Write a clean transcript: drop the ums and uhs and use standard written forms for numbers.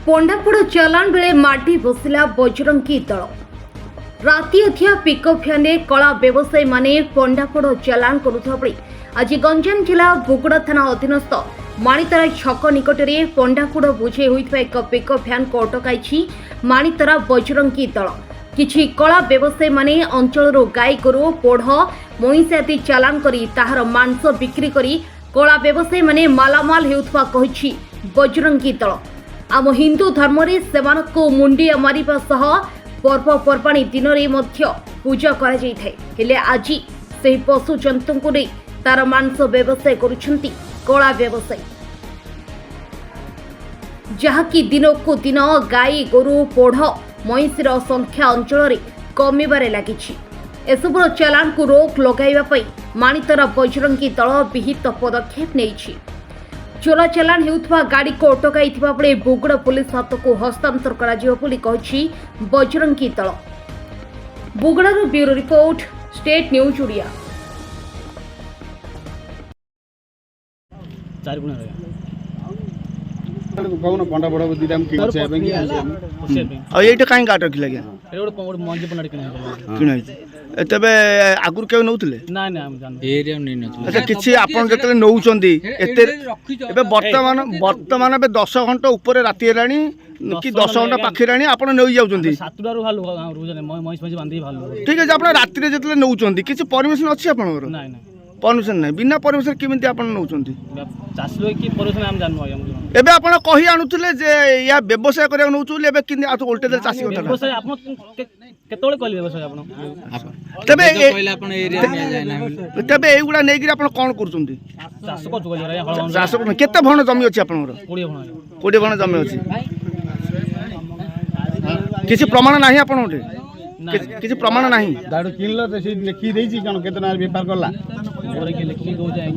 पंडापुर चलाण बेले माटी बसिला बजरंगी दल राति अधिया पिकअप भ्याने कला व्यवसायी माने पंडापुर चलाण करुवा बेले आज गंजाम जिला बुगुड़ा थाना अधीनस्थ माणितरा छक निकटरे पंडापुर बुझे होइतबा एक पिकअप भ्यान को अटकाई माणितरा बजरंगी दल किछि कला व्यवसायी माने अंचलरू गाई गोरु पोढ़ मईस आदि चालान करी ताहार मांस बिक्री करी कला व्यवसायी माने मालामाल हेउथबा कहिछि बजरंगी दल। आम हिंदू धर्म रे सेमानकु मुंडिया मारिबा सह पर्वपर्वाणी दिन रे मध्य पूजा करा जायथाय हेले आज से पशु जंतुଙ୍କୁ नै तार मांस व्यवसाय करुछंती कला व्यवसायी जहाँकि दिनकु दिन गाई गोरु पोढ़ मईसर संख्या अंचल रे कमिबारे लागिछि। एसबुर चालान को रोक लगाइबा पई माणितरा बजरंगी दल विहित पदक्षेप नेइछि। चोरा चालान हेउथबा गाड़ी को अटकाइथिबा बेले बुगुड़ा पुलिस हाथ को हस्तांतर करा जिवो बोली कहिछि बजरंगी दल। बुगुड़ारू bureau report state news Odia. कौन पंडा बड़ा दिला हम किछ है बेंगी आ एटा काई काट रखिला गया एटा मंजी पनाडी किना तबे आगुर केउ नउतले ना ना हम जान एरिया नै न अच्छा किछि आपन जतले नउचंदी एते एबे वर्तमान बे 10 घंटा ऊपर राती हेलानी कि 10 घंटा पाखि रानी आपन नई जाउचंदी सातुडारू भालू रोजने मईस मईस बांधी भालू ठीक है आपन राती रे जतले नउचंदी किछि परमिशन अछि आपनर ना ना परमिशन नै बिना परमिशन केमिति आपन नउचंदी चाष लोग की परमिशन हम जाननु हम एबे आपन कहि आनुतले जे या व्यवसाय करे नउचुले एबे किन आ उल्टे दे चासी कथा व्यवसाय आपन केतोळे कहले व्यवसाय आपन तबे कहले आपन एरिया नै जाय ना तबे एगुडा नै गिर आपन कोन करचंदी चाष को जुगा रे हळ चाष केते भण जमी अछि आपनर 20 भण जमी अछि किछि प्रमाण नाही आपन ओटे किछि प्रमाण नाही दाडू किनलो से लिखि देछि कोन केतना बेपार करला और के लिखि दो जाए